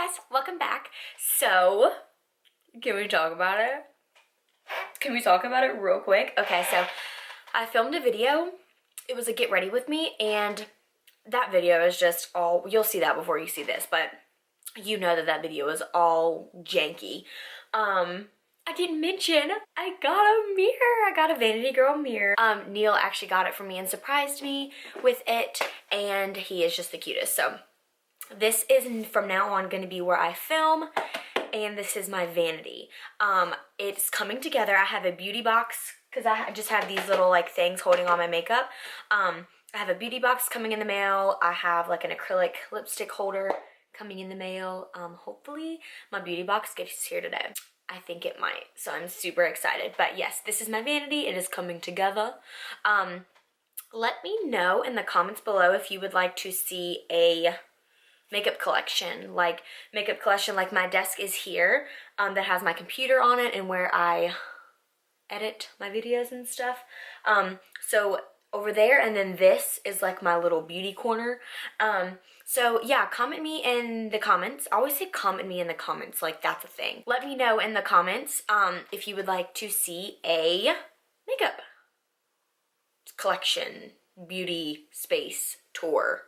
guys, welcome back. So, can we talk about it? Can we talk about it real quick? Okay, so I filmed a video. It was a get ready with me, and that video is just all, you'll see that before you see this, but you know that video is all janky. I didn't mention I got a mirror. I got a Vanity Girl mirror. Neil actually got it for me and surprised me with it, and he is just the cutest. So this is from now on going to be where I film, and this is my vanity. It's coming together. I have a beauty box because I just have these little like things holding on my makeup. I have a beauty box coming in the mail. I have like an acrylic lipstick holder coming in the mail. Hopefully my beauty box gets here today. I think it might, so I'm super excited. But yes, this is my vanity. It is coming together. Let me know in the comments below if you would like to see a makeup collection. Like my desk is here, that has my computer on it and where I edit my videos and stuff. So over there, and then this is like my little beauty corner. So yeah, comment me in the comments. I always say comment me in the comments, like that's a thing. Let me know in the comments if you would like to see a makeup collection, beauty space tour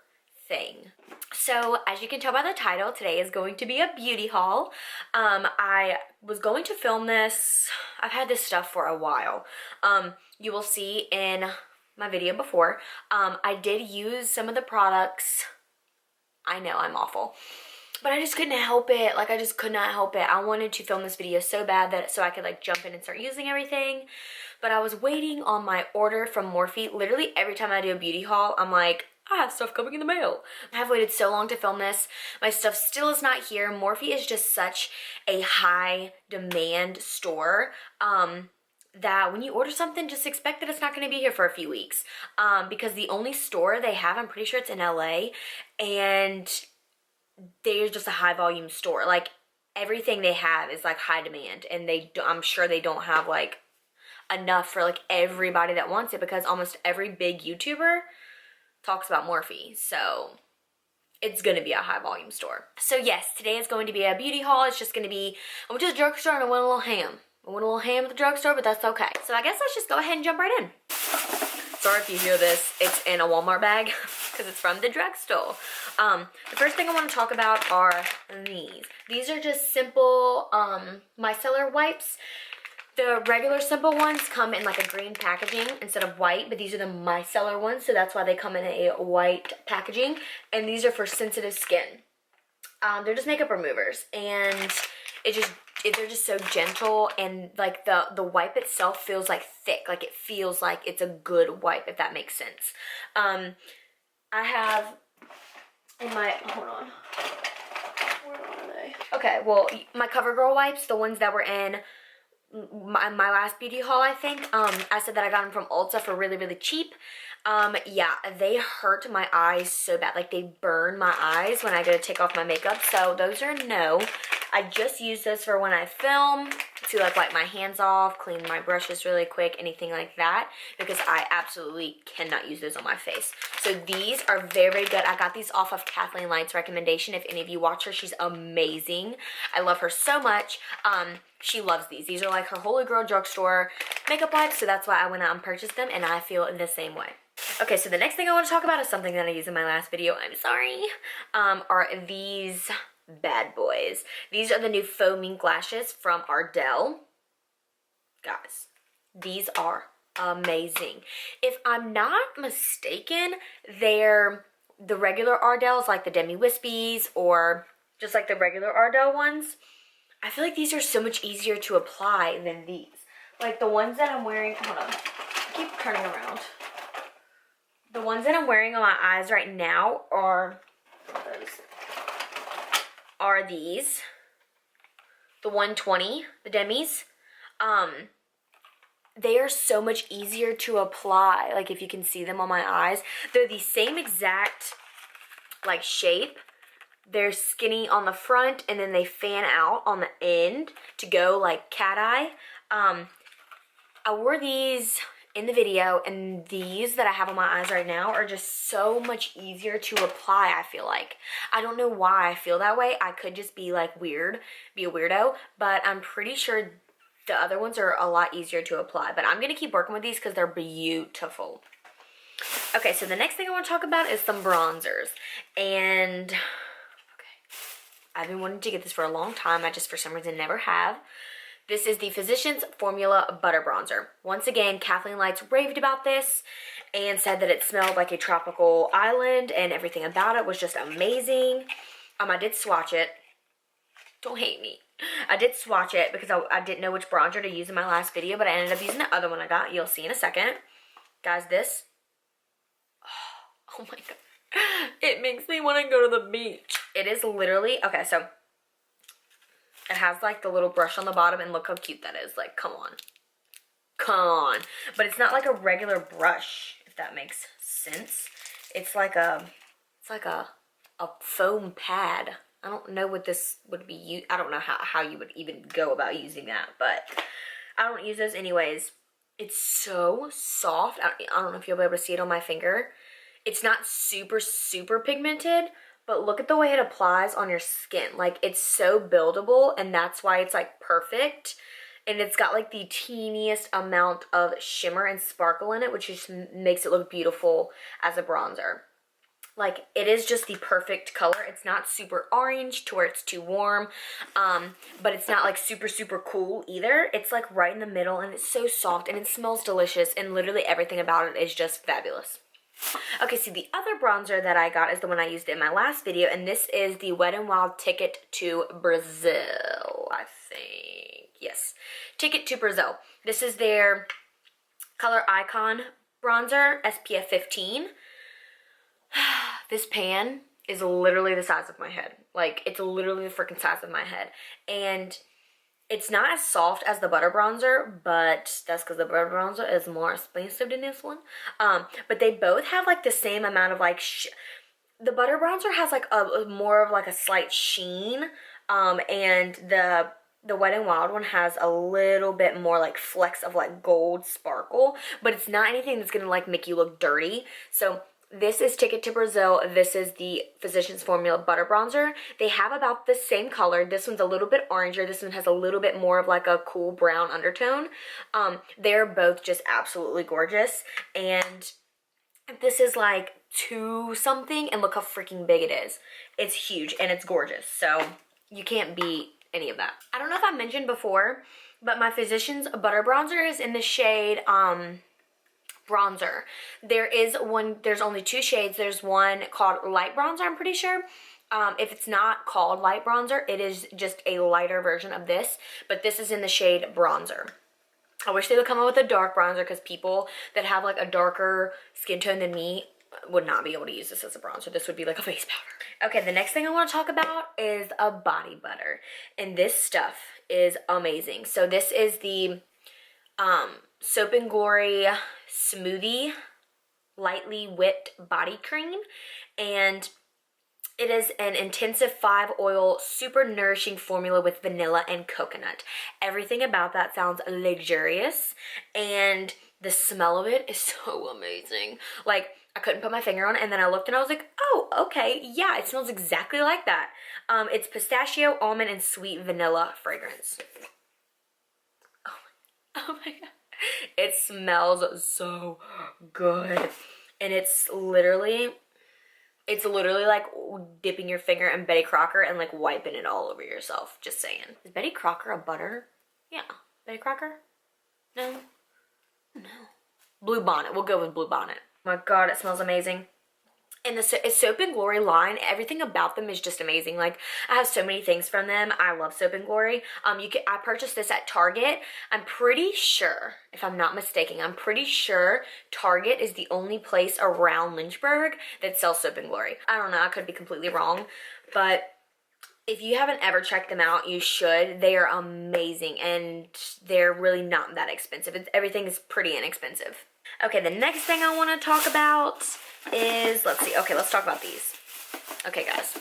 thing. So as you can tell by the title, today is going to be a beauty haul. I was going to film this. I've had this stuff for a while. You will see in my video before. I did use some of the products. I know I'm awful, but I just couldn't help it. Like I just could not help it. I wanted to film this video so bad that so I could like jump in and start using everything. But I was waiting on my order from Morphe. Literally every time I do a beauty haul, I'm like, I have stuff coming in the mail. I have waited so long to film this. My stuff still is not here. Morphe is just such a high demand store that when you order something, just expect that it's not going to be here for a few weeks. Because the only store they have, I'm pretty sure it's in LA, and they're just a high volume store. Like everything they have is like high demand, and I'm sure they don't have like enough for like everybody that wants it, because almost every big YouTuber talks about Morphe, so it's gonna be a high volume store. So yes, today is going to be a beauty haul. It's just gonna be, I went to the drugstore and I went a little ham. I went a little ham at the drugstore, but that's okay. So I guess let's just go ahead and jump right in. Sorry if you hear this, it's in a Walmart bag because it's from the drugstore. The first thing I want to talk about are these. These are just simple micellar wipes. The regular simple ones come in like a green packaging instead of white, but these are the micellar ones, so that's why they come in a white packaging. And these are for sensitive skin. They're just makeup removers, and they're just so gentle, and like the wipe itself feels like thick. Like it feels like it's a good wipe, if that makes sense. I have in my, hold on. Where are they? Okay, well, my CoverGirl wipes, the ones that were in my last beauty haul, I think. I said that I got them from Ulta for really, really cheap. Yeah, they hurt my eyes so bad. Like they burn my eyes when I go to take off my makeup. So those are no. I just use those for when I film, to like wipe my hands off, clean my brushes really quick, anything like that, because I absolutely cannot use those on my face. So these are very, very good. I got these off of Kathleen Light's recommendation. If any of you watch her, she's amazing. I love her so much. She loves these. These are like her Holy Grail drugstore makeup wipes, so that's why I went out and purchased them, and I feel the same way. Okay, so the next thing I want to talk about is something that I used in my last video. I'm sorry. Are these bad boys. These are the new faux mink lashes from Ardell. Guys, these are amazing. If I'm not mistaken, they're the regular Ardells, like the Demi Wispies, or just like the regular Ardell ones. I feel like these are so much easier to apply than these. Like the ones that I'm wearing, hold on, I keep turning around. The ones that I'm wearing on my eyes right now are these. The 120, the Demis. They are so much easier to apply. Like if you can see them on my eyes, they're the same exact like shape. They're skinny on the front, and then they fan out on the end to go like cat eye. I wore these in the video, and these that I have on my eyes right now are just so much easier to apply, I feel like. I don't know why I feel that way. I could just be like weird, be a weirdo, but I'm pretty sure the other ones are a lot easier to apply. But I'm gonna keep working with these because they're beautiful. Okay, so the next thing I want to talk about is some bronzers. And I've been wanting to get this for a long time. I just for some reason never have. This is the Physicians Formula Butter Bronzer. Once again, Kathleen Lights raved about this and said that it smelled like a tropical island and everything about it was just amazing. I did swatch it. Don't hate me. I did swatch it because I didn't know which bronzer to use in my last video, but I ended up using the other one I got. You'll see in a second. Guys, this. Oh my god. It makes me want to go to the beach. It is literally, okay, so it has like the little brush on the bottom, and look how cute that is. Like, come on. Come on. But it's not like a regular brush, if that makes sense. It's like a foam pad. I don't know what this would be used. I don't know how you would even go about using that, but I don't use those anyways. It's so soft. I don't know if you'll be able to see it on my finger. It's not super, super pigmented, but look at the way it applies on your skin. Like, it's so buildable, and that's why it's like perfect. And it's got like the teeniest amount of shimmer and sparkle in it, which just makes it look beautiful as a bronzer. Like, it is just the perfect color. It's not super orange to where it's too warm, but it's not like super, super cool either. It's like right in the middle, and it's so soft, and it smells delicious, and literally everything about it is just fabulous. Okay, so the other bronzer that I got is the one I used in my last video, and this is the Wet n Wild Ticket to Brazil, I think. Yes, Ticket to Brazil. This is their Color Icon bronzer, SPF 15. This pan is literally the size of my head. Like, it's literally the freaking size of my head. And it's not as soft as the butter bronzer, but that's because the butter bronzer is more expensive than this one. But they both have like the same amount of like, the butter bronzer has like a more of like a slight sheen, and the Wet n Wild one has a little bit more like flecks of like gold sparkle, but it's not anything that's gonna like make you look dirty. So this is Ticket to Brazil. This is the Physicians Formula Butter Bronzer. They have about the same color. This one's a little bit oranger. This one has a little bit more of like a cool brown undertone. They're both just absolutely gorgeous. And this is like 2 something, and look how freaking big it is. It's huge and it's gorgeous. So you can't beat any of that. I don't know if I mentioned before, but my Physicians Butter Bronzer is in the shade bronzer. There's only 2 shades. There's one called light bronzer, I'm pretty sure. If it's not called light bronzer, it is just a lighter version of this, but this is in the shade bronzer. I wish they would come up with a dark bronzer, because people that have like a darker skin tone than me would not be able to use this as a bronzer. This would be like a face powder. Okay, the next thing I want to talk about is a body butter, and this stuff is amazing. So this is the Soap & Glory Smoothie Lightly Whipped Body Cream, and it is an intensive 5-oil super nourishing formula with vanilla and coconut. Everything about that sounds luxurious, and the smell of it is so amazing. Like, I couldn't put my finger on it, and then I looked and I was like, oh, okay, yeah, it smells exactly like that. It's pistachio, almond, and sweet vanilla fragrance. Oh my god. It smells so good. And it's literally like dipping your finger in Betty Crocker and like wiping it all over yourself. Just saying. Is Betty Crocker a butter? Yeah. Betty Crocker? No. No. Blue Bonnet. We'll go with Blue Bonnet. Oh my god, it smells amazing. And the Soap & Glory line, everything about them is just amazing. Like, I have so many things from them. I love Soap & Glory. I purchased this at Target. I'm pretty sure, if I'm not mistaken, I'm pretty sure Target is the only place around Lynchburg that sells Soap & Glory. I don't know, I could be completely wrong, but if you haven't ever checked them out, you should. They are amazing, and they're really not that expensive. Everything is pretty inexpensive. Okay, the next thing I want to talk about is, let's see. Okay, let's talk about these. Okay, guys.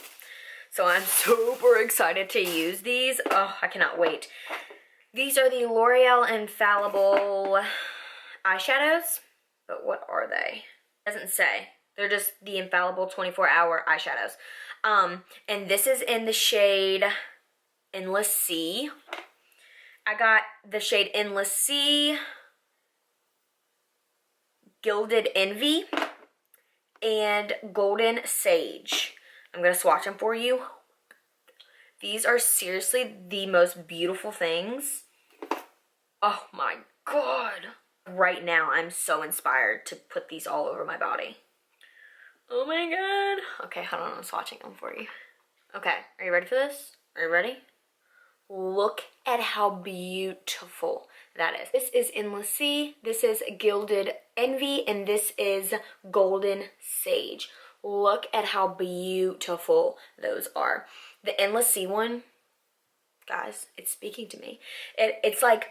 So I'm super excited to use these. Oh, I cannot wait. These are the L'Oreal Infallible eyeshadows, but what are they? Doesn't say. They're just the infallible 24-hour eyeshadows. And this is in the shade in Lacie. I got the shade in Lacie, Gilded Envy, and Golden Sage. I'm going to swatch them for you. These are seriously the most beautiful things. Oh my god. Right now, I'm so inspired to put these all over my body. Oh my god. Okay, hold on, I'm swatching them for you. Okay, are you ready for this? Are you ready? Look at how beautiful that is. This is in Lacie, this is Gilded Envy, and this is Golden Sage. Look at how beautiful those are. The in Lacie one, guys, it's speaking to me. It's like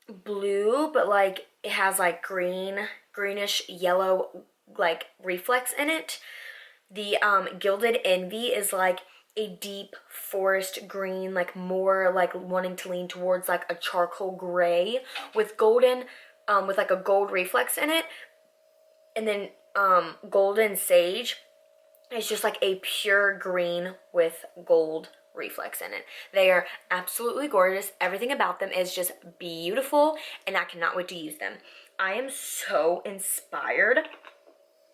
blue, but like it has like greenish yellow like reflex in it. The Gilded Envy is like a deep forest green, like more like wanting to lean towards like a charcoal gray with golden, with like a gold reflex in it. And then Golden Sage is just like a pure green with gold reflex in it. They are absolutely gorgeous. Everything about them is just beautiful, and I cannot wait to use them. I am so inspired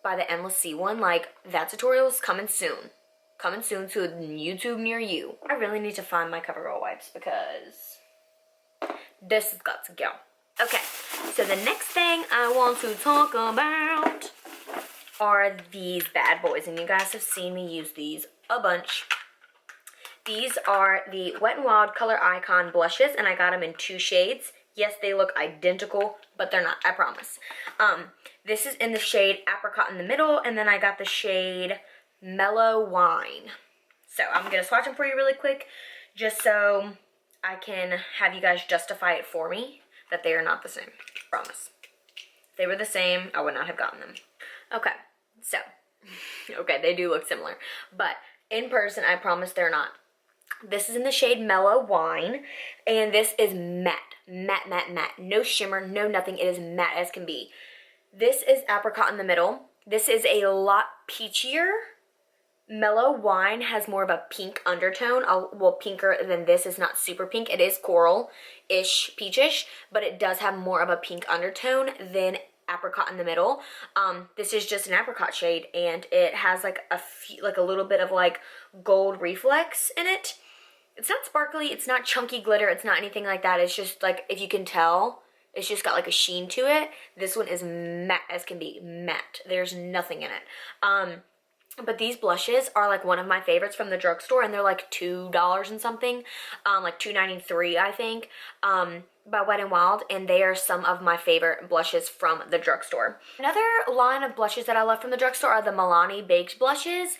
by the in Lacie one. Like, that tutorial is coming soon. Coming soon to YouTube near you. I really need to find my CoverGirl wipes because this has got to go. Okay, so the next thing I want to talk about are these bad boys, and you guys have seen me use these a bunch. These are the Wet n Wild Color Icon blushes, and I got them in 2 shades. Yes, they look identical, but they're not, I promise. This is in the shade Apricot in the middle, and then I got the shade Mellow Wine. So I'm going to swatch them for you really quick, just so I can have you guys justify it for me that they are not the same. Promise. If they were the same, I would not have gotten them. Okay, so, okay, they do look similar, but in person, I promise they're not. This is in the shade Mellow Wine, and this is matte. Matte, matte, matte. No shimmer, no nothing. It is matte as can be. This is Apricot in the middle. This is a lot peachier. Mellow Wine has more of a pink undertone. Well, pinker than this. Is not super pink. It is coral-ish, peachish, but it does have more of a pink undertone than Apricot in the middle. This is just an apricot shade, and it has like a little bit of like gold reflex in it. It's not sparkly, it's not chunky glitter, it's not anything like that. It's just like, if you can tell, it's just got like a sheen to it. This one is matte as can be, matte. There's nothing in it. But these blushes are like one of my favorites from the drugstore, and they're like $2 and something, like $2.93 I think, by Wet n Wild, and they are some of my favorite blushes from the drugstore. Another line of blushes that I love from the drugstore are the Milani Baked blushes,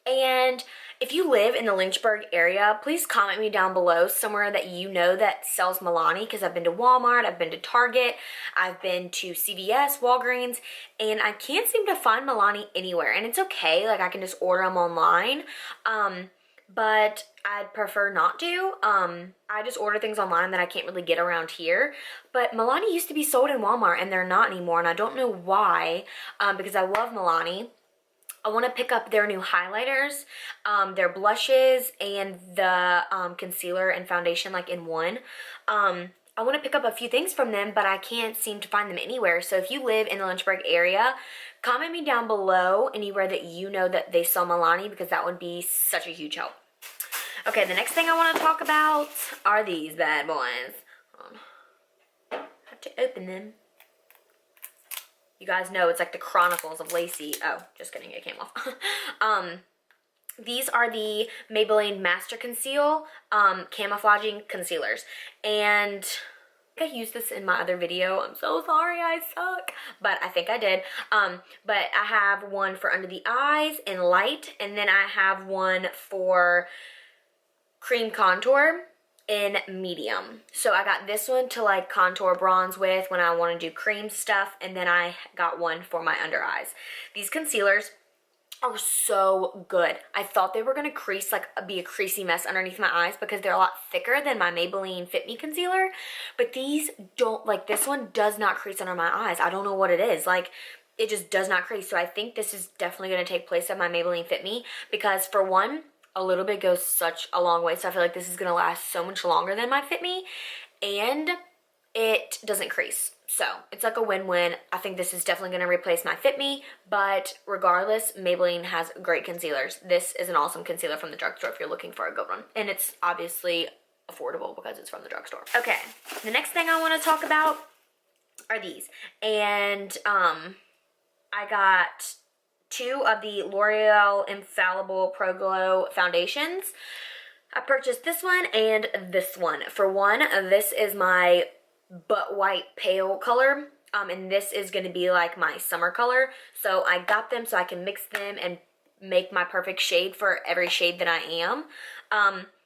and if you live in the Lynchburg area, please comment me down below somewhere that you know that sells Milani, because I've been to Walmart, I've been to Target, I've been to CVS, Walgreens, and I can't seem to find Milani anywhere. And it's okay, like I can just order them online, but I'd prefer not to. I just order things online that I can't really get around here. But Milani used to be sold in Walmart, and they're not anymore, and I don't know why, because I love Milani. I want to pick up their new highlighters, their blushes, and the concealer and foundation like in one. I want to pick up a few things from them, but I can't seem to find them anywhere. So if you live in the Lynchburg area, comment me down below anywhere that you know that they sell Milani, because that would be such a huge help. Okay, the next thing I want to talk about are these bad boys. I have to open them. You guys know it's like the Chronicles of Lacie. Oh, just kidding, it came off. These are the Maybelline Master Conceal camouflaging concealers. And I think I used this in my other video. I'm so sorry, I suck. But I think I did. But I have one for under the eyes in light. And then I have one for cream contour in medium. So I got this one to like contour bronze with when I want to do cream stuff, and then I got one for my under eyes. These concealers are so good. I thought they were gonna crease, like be a creasy mess underneath my eyes because they're a lot thicker than my Maybelline Fit Me concealer, but these don't, like this one does not crease under my eyes. I don't know what it is, like it just does not crease. So I think this is definitely gonna take place of my Maybelline Fit Me because for one, a little bit goes such a long way. So I feel like this is gonna last so much longer than my Fit Me, and it doesn't crease. So it's like a win-win. I think this is definitely going to replace my Fit Me, but regardless, Maybelline has great concealers. This is an awesome concealer from the drugstore if you're looking for a good one. And it's obviously affordable because it's from the drugstore. Okay, the next thing I want to talk about are these. And I got 2 of the L'Oreal Infallible Pro Glow foundations. I purchased this one and this one. For one, this is my butt white pale color, and this is going to be like my summer color. So I got them so I can mix them and make my perfect shade for every shade that I am.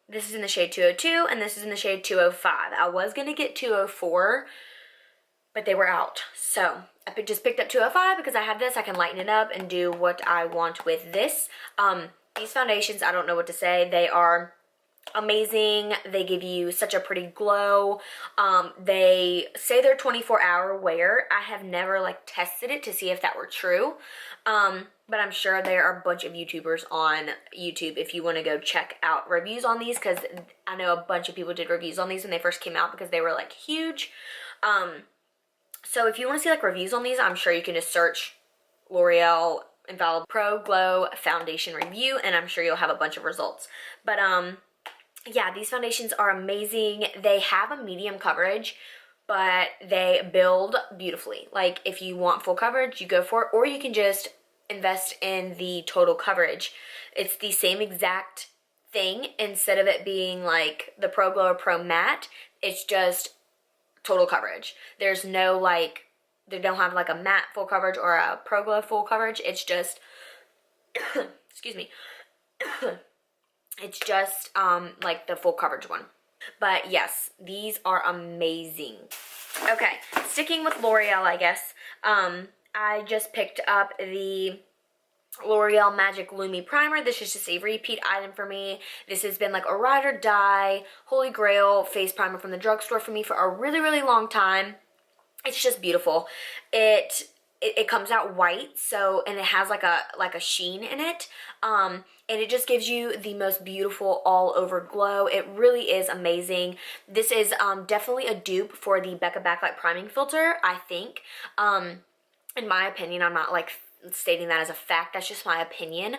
This is in the shade 202 and this is in the shade 205. I was going to get 204, but they were out. So I just picked up 205 because I have this. I can lighten it up and do what I want with this. These foundations, I don't know what to say. They are amazing. They give you such a pretty glow. They say they're 24-hour wear. I have never like tested it to see if that were true, but I'm sure there are a bunch of YouTubers on YouTube if you want to go check out reviews on these, because I know a bunch of people did reviews on these when they first came out because they were like huge. So if you want to see like reviews on these, I'm sure you can just search L'Oreal Infallible Pro Glow Foundation Review and I'm sure you'll have a bunch of results. But yeah, these foundations are amazing. They have a medium coverage, but they build beautifully. Like if you want full coverage, you go for it, or you can just invest in the total coverage. It's the same exact thing. Instead of it being like the Pro Glow or Pro Matte, it's just total coverage. There's no like, they don't have like a matte full coverage or a Pro Glow full coverage. It's just, excuse me. It's just like the full coverage one. But yes, these are amazing. Okay, sticking with L'Oreal, I guess. I just picked up the L'Oreal Magic Lumi Primer. This is just a repeat item for me. This has been like a ride or die, holy grail face primer from the drugstore for me for a really, really long time. It's just beautiful. It comes out white, so, and it has like a sheen in it, and it just gives you the most beautiful all over glow. It really is amazing. This is definitely a dupe for the Becca Backlight Priming Filter, I think. In my opinion, I'm not like stating that as a fact, that's just my opinion,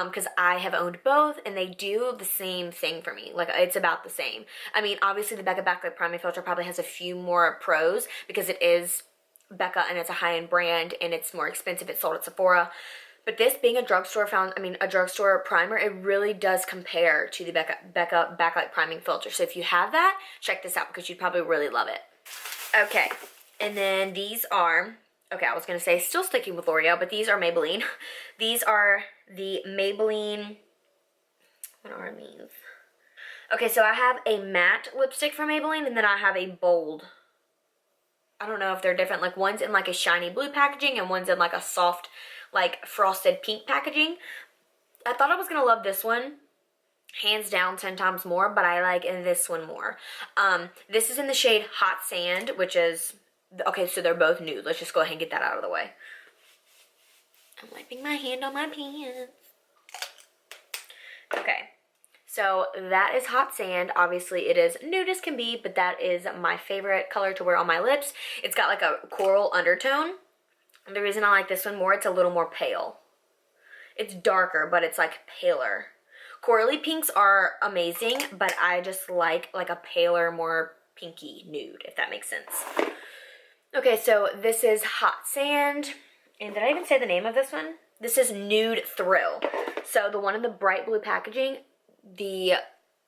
because I have owned both and they do the same thing for me. Like it's about the same. I mean, obviously the Becca Backlight Priming Filter probably has a few more pros because it is Becca and it's a high-end brand and it's more expensive. It's sold at Sephora. But this being a drugstore a drugstore primer, it really does compare to the Becca Backlight Priming Filter. So if you have that, check this out because you'd probably really love it. Okay, and then these are, okay, I was going to say still sticking with L'Oreal, but these are Maybelline. These are the Maybelline, what are these? Okay, so I have a matte lipstick from Maybelline and then I have a bold. I don't know if they're different, like one's in like a shiny blue packaging and one's in like a soft like frosted pink packaging. I thought I was gonna love this one hands down 10 times more, but I like this one more. This is in the shade Hot Sand, which is, okay, so they're both nude. Let's just go ahead and get that out of the way. I'm wiping my hand on my pants. Okay. So that is Hot Sand. Obviously it is nude as can be, but that is my favorite color to wear on my lips. It's got like a coral undertone. The reason I like this one more, it's a little more pale. It's darker, but it's like paler. Corally pinks are amazing, but I just like a paler, more pinky nude, if that makes sense. Okay, so this is Hot Sand. And did I even say the name of this one? This is Nude Thrill. So the one in the bright blue packaging, the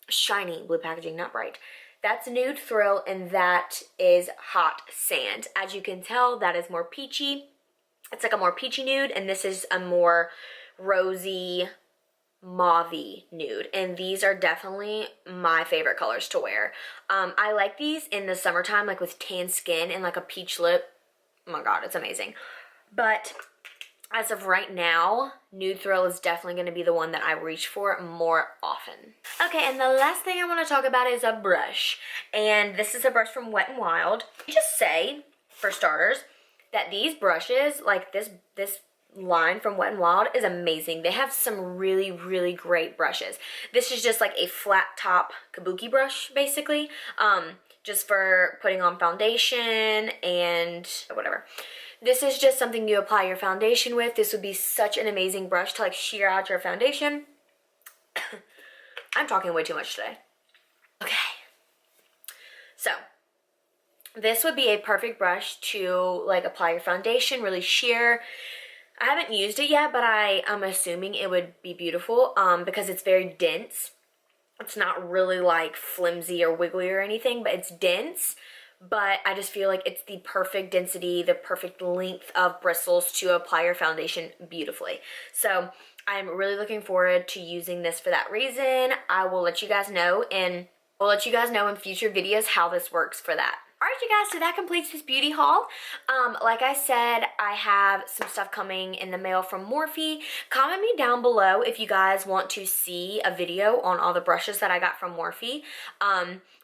shiny blue packaging, not bright, that's Nude Thrill, and that is Hot Sand. As you can tell, that is more peachy. It's like a more peachy nude, and this is a more rosy, mauvey nude, and these are definitely my favorite colors to wear. I like these in the summertime, like with tan skin and like a peach lip. Oh my god, it's amazing. But as of right now, Nude Thrill is definitely going to be the one that I reach for more often. Okay, and the last thing I want to talk about is a brush. And this is a brush from Wet n Wild. Just say, for starters, that these brushes, like this line from Wet n Wild is amazing. They have some really, really great brushes. This is just like a flat top kabuki brush, basically, just for putting on foundation and whatever. This is just something you apply your foundation with. This would be such an amazing brush to like sheer out your foundation. I'm talking way too much today. Okay. So, this would be a perfect brush to like apply your foundation, really sheer. I haven't used it yet, but I'm assuming it would be beautiful because it's very dense. It's not really like flimsy or wiggly or anything, but it's dense. But I just feel like it's the perfect density, the perfect length of bristles to apply your foundation beautifully. So I'm really looking forward to using this for that reason. I will let you guys know, and I'll let you guys know in future videos how this works for that. Alright you guys, so that completes this beauty haul. Like I said, I have some stuff coming in the mail from Morphe. Comment me down below if you guys want to see a video on all the brushes that I got from Morphe.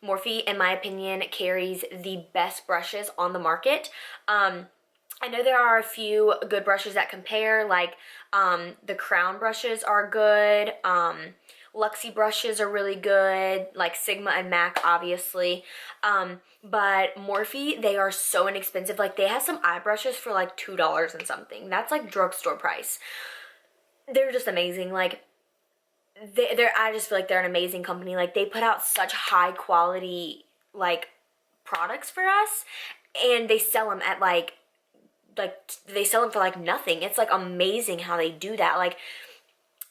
Morphe, in my opinion, carries the best brushes on the market. I know there are a few good brushes that compare, like the Crown brushes are good. Lacie brushes are really good, like Sigma and MAC, obviously. But Morphe, they are so inexpensive. Like, they have some eye brushes for like $2 and something. That's like drugstore price. They're just amazing. Like, I just feel like they're an amazing company. Like, they put out such high quality, like, products for us. And they sell them at like they sell them for like nothing. It's like amazing how they do that. Like,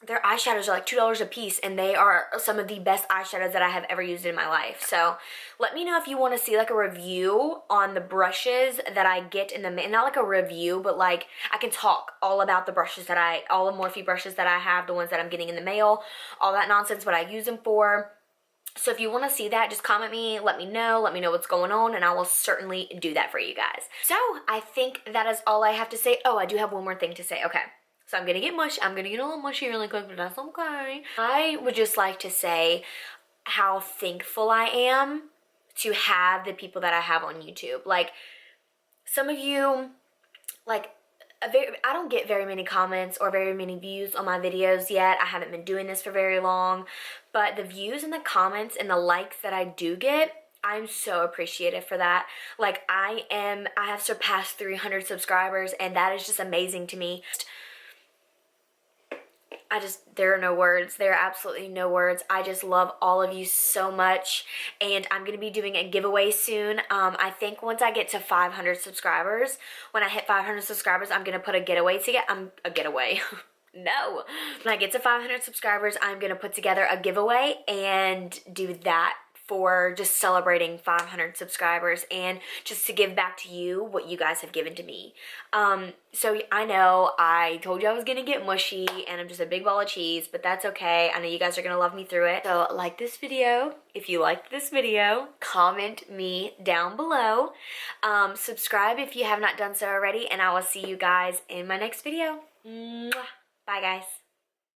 their eyeshadows are like $2 a piece, and they are some of the best eyeshadows that I have ever used in my life. So let me know if you want to see like a review on the brushes that I get in the mail. Not like a review, but like I can talk all about the brushes that all the Morphe brushes that I have, the ones that I'm getting in the mail, all that nonsense, what I use them for. So if you want to see that, just comment me, let me know what's going on, and I will certainly do that for you guys. So I think that is all I have to say. Oh, I do have one more thing to say. Okay. So I'm gonna get a little mushy really quick, but that's okay. I would just like to say how thankful I am to have the people that I have on YouTube. Like, some of you, like, I don't get very many comments or very many views on my videos yet. I haven't been doing this for very long, but the views and the comments and the likes that I do get, I'm so appreciative for that. Like, I have surpassed 300 subscribers, and that is just amazing to me. There are no words. There are absolutely no words. I just love all of you so much, and I'm going to be doing a giveaway soon. I think once I get to 500 subscribers, when I hit 500 subscribers, I'm going to put a getaway together. A getaway. No. When I get to 500 subscribers, I'm going to put together a giveaway and do that for just celebrating 500 subscribers and just to give back to you what you guys have given to me. So I know I told you I was gonna get mushy and I'm just a big ball of cheese, but that's okay. I know you guys are gonna love me through it. So like this video if you liked this video, comment me down below, subscribe if you have not done so already, and I will see you guys in my next video. Mwah. Bye guys.